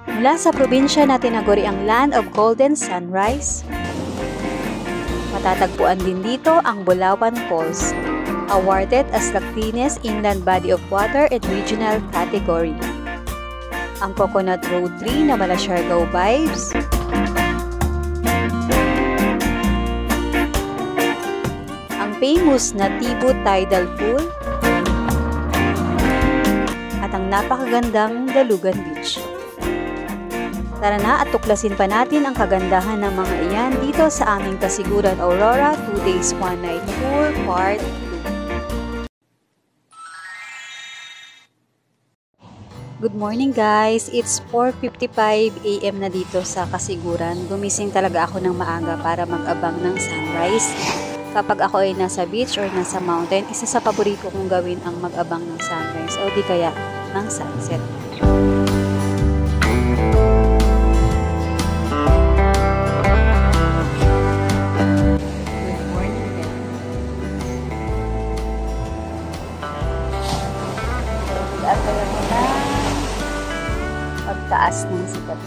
Mula sa probinsya na tinaguriang Land of Golden Sunrise, matatagpuan din dito ang Bulawan Falls, awarded as the cleanest inland body of water in regional category. Ang Coconut Road 3 na mala Siargao vibes, ang famous na Tibo Tidal Pool, at ang napakagandang Dalugan Beach. Tara na at tuklasin pa natin ang kagandahan ng mga iyan dito sa aming Kasiguran Aurora 2 Days 1 Night Tour Part 2. Good morning guys! It's 4:55 AM na dito sa Kasiguran. Gumising talaga ako ng maaga para mag-abang ng sunrise. Kapag ako ay nasa beach or nasa mountain, isa sa paborito kong gawin ang mag-abang ng sunrise o di kaya ng sunset. Pagtaas ng sikat.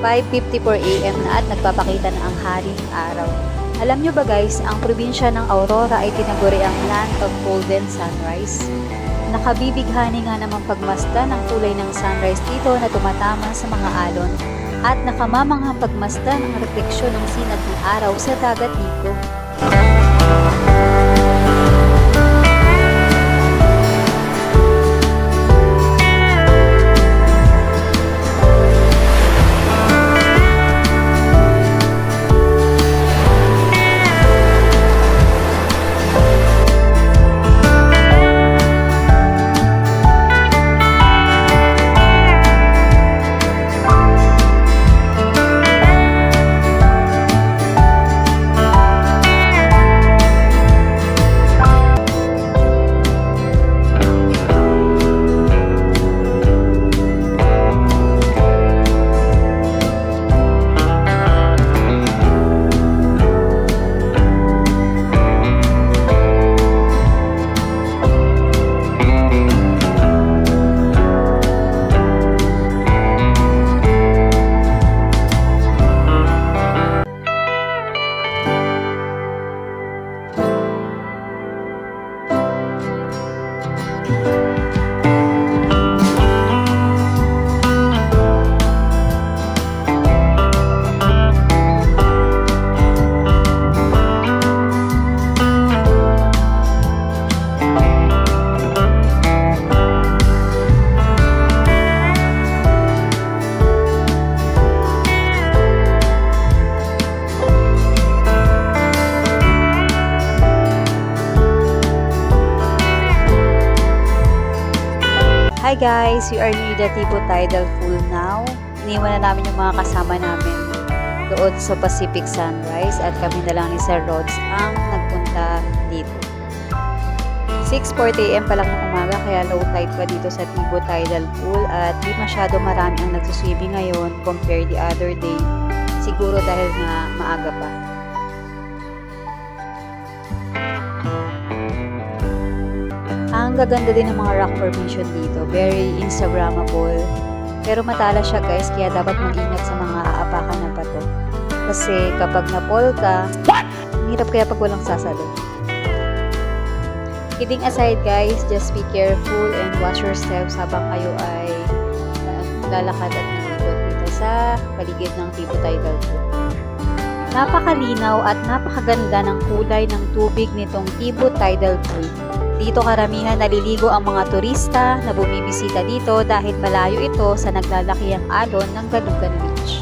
(5:54 AM) na at nagpapakita na ang haring araw. Alam nyo ba guys, ang probinsya ng Aurora ay tinaguri ang Land of Golden Sunrise. Nakabibighani nga naman pagmasdan ang kulay ng sunrise dito na tumatama sa mga alon at nakamamanghang pagmasdan ang refleksyon ng sinag ng araw sa dagat dito. Hi guys! We are near the Tibo Tidal Pool now. Iniwan na namin yung mga kasama namin doon sa Pacific Sunrise at kami na lang ni Sir Rods ang nagpunta dito. 6:40 AM pa lang ng umaga kaya low tide pa dito sa Tibo Tidal Pool at di masyado marami ang nagsuswimming ngayon compared the other day. Siguro dahil nga maaga pa. Ang gaganda din ng mga rock formation dito. Very Instagrammable. Pero matalas siya guys, kaya dapat mag-ingat sa mga aapakan ng bato. Kasi kapag napol ka, hirap kaya pag walang sasalo. Kidding aside guys, just be careful and watch your steps habang kayo ay lalakad at nalibot dito sa paligid ng Tibo Tidal Pool. Napakalinaw at napakaganda ng kulay ng tubig nitong Tibo Tidal Pool. Dito karamihan naliligo ang mga turista na bumibisita dito dahil malayo ito sa naglalakihang alon ng Dalugan Beach.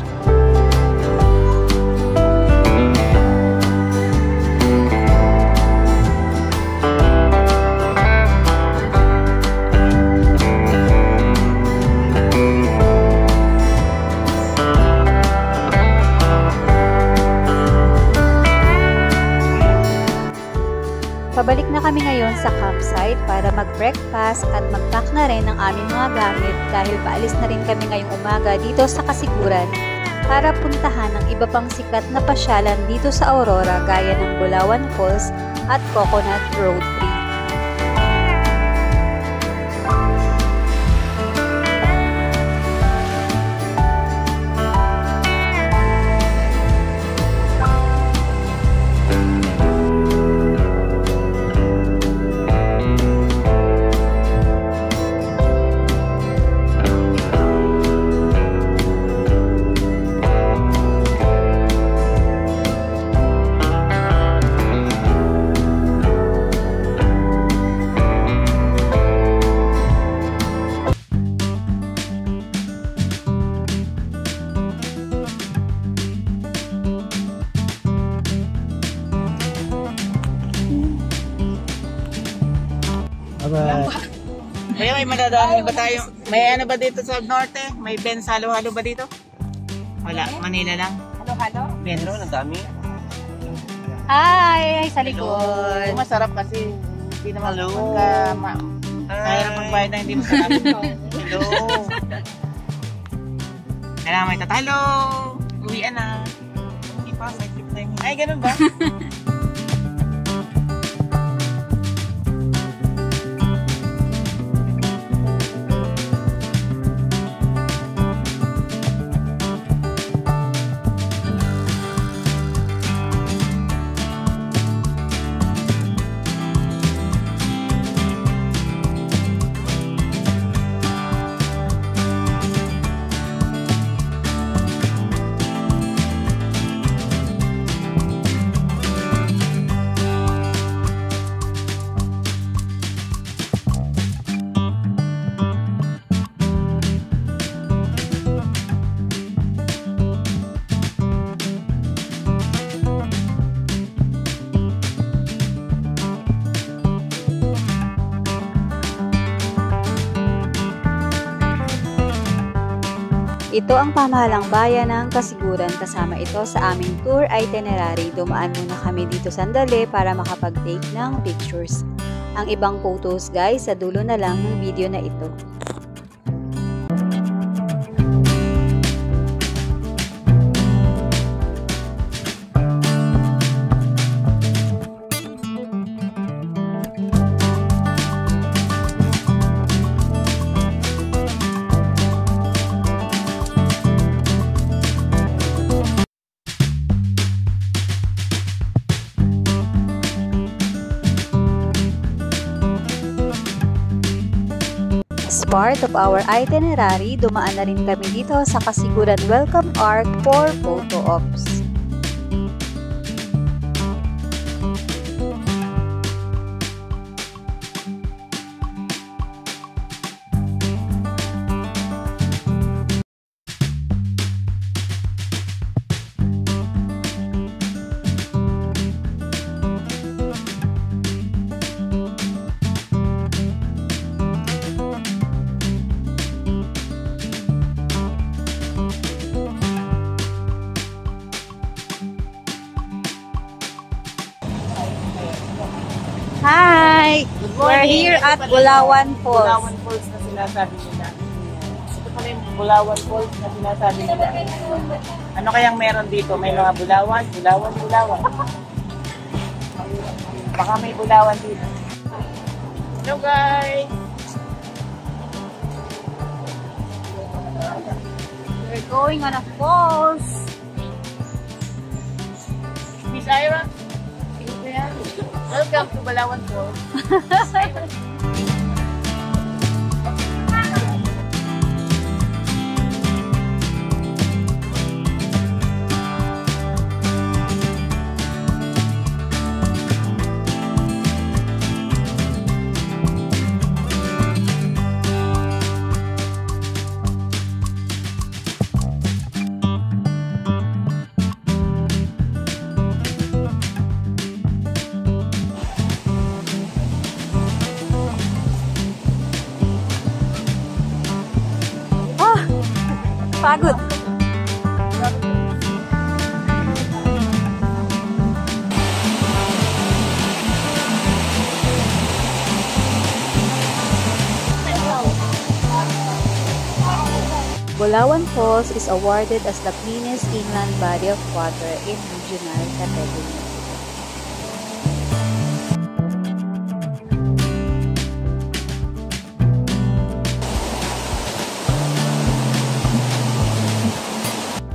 Pabalik na kami ngayon ngayon sa campsite para mag-breakfast at mag-pack na rin ng aming mga gamit dahil paalis na rin kami ngayong umaga dito sa Kasiguran para puntahan ang iba pang sikat na pasyalan dito sa Aurora gaya ng Bulawan Falls at Coconut Road Tree. Kaya may madadaanan ba tayo? May ano ba dito sa norte? May Benz halo-halo ba dito? Wala, Manila lang. Halo-halo? Benz. Ang dami. Hi! Sa likod. Masarap kasi hindi naman mahirap magbayad na hindi masarap. Hello. Kailangan may tatalo. Uwian na. Hindi pa, may trip time. Ay, ganun ba? Ito ang pamahalang bayan ng Kasiguran, kasama ito sa aming tour itinerary. Dumaan muna kami dito sandali para makapag-take ng pictures. Ang ibang photos guys, sa dulo na lang ng video na ito. As part of our itinerary, dumaan na rin kami dito sa Kasiguran Welcome Arc for photo ops. Hi! We're here at Bulawan Falls. Bulawan Falls na sinasabi nila. Ito pala yung Bulawan Falls na sinasabi nila. Ano kayang meron dito? May mga Bulawan. Baka may Bulawan dito. Hello guys! We're going on a falls. Miss Ira? Welcome to Bulawan Falls. Pagod. Bulawan Falls is awarded as the cleanest inland body of water in regional category.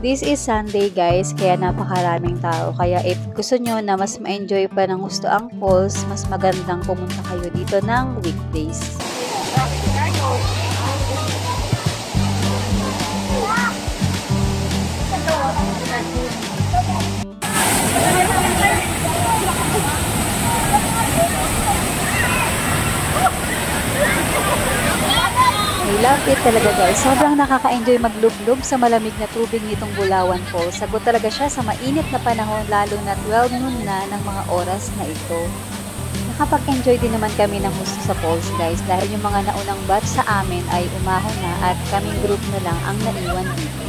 This is Sunday guys, kaya napakaraming tao. Kaya if gusto nyo na mas ma-enjoy pa ng gusto ang falls, mas magandang pumunta kayo dito ng weekdays. I love it talaga guys. Sobrang nakaka-enjoy maglublog sa malamig na tubig nitong Bulawan Falls. Sagot talaga siya sa mainit na panahon, lalo na 12 noon na ng mga oras na ito. Nakapag-enjoy din naman kami ng gusto sa falls guys, dahil yung mga naunang batch sa amin ay umahon na at kaming group na lang ang naiwan dito.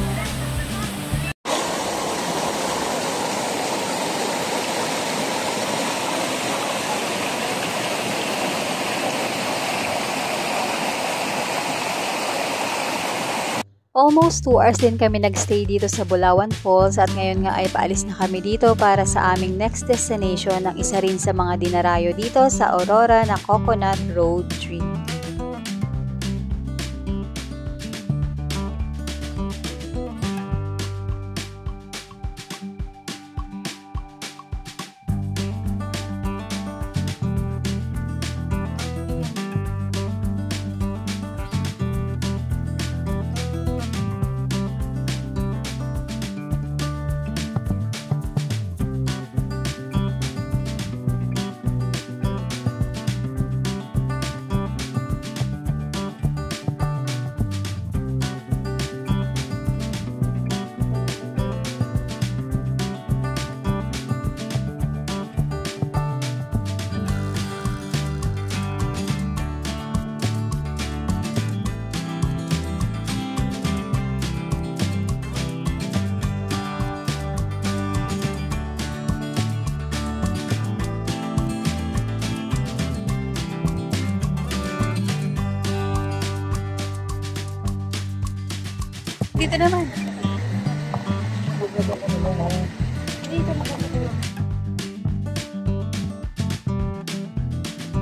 Almost 2 hours din kami nagstay dito sa Bulawan Falls at ngayon nga ay paalis na kami dito para sa aming next destination ng isa rin sa mga dinarayo dito sa Aurora na Coconut Road Trip. Dito naman.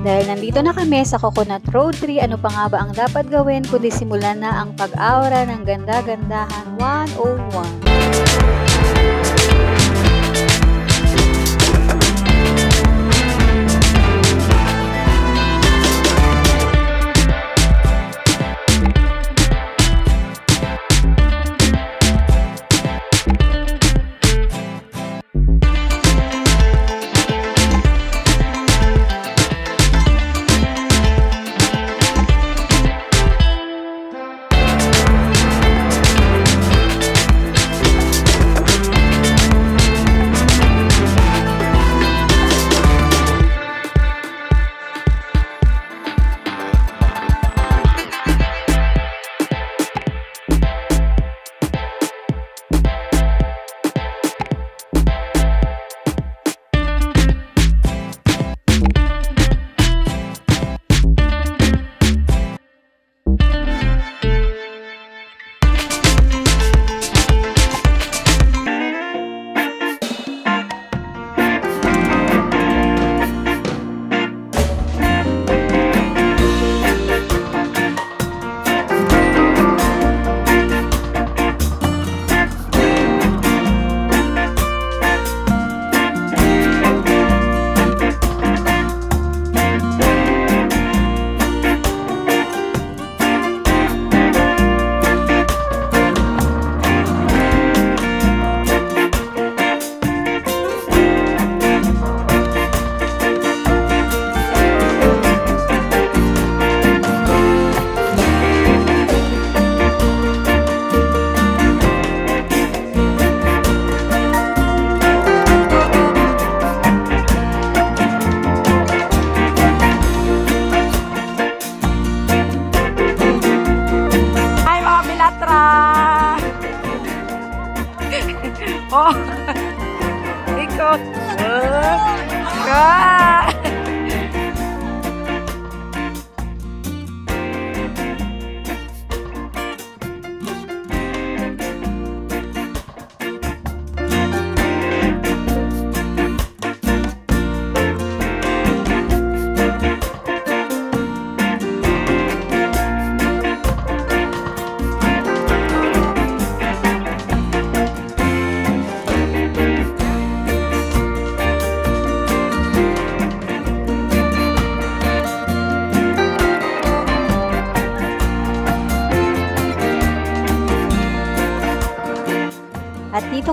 Dahil nandito na kami sa Coconut Road 3, ano pa nga ba ang dapat gawin kundi simulan na ang pag-aura ng ganda-gandahan 101.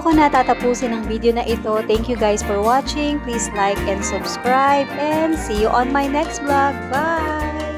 dito ko natatapusin ang video na ito. Thank you guys for watching. Please like and subscribe and see you on my next vlog. Bye!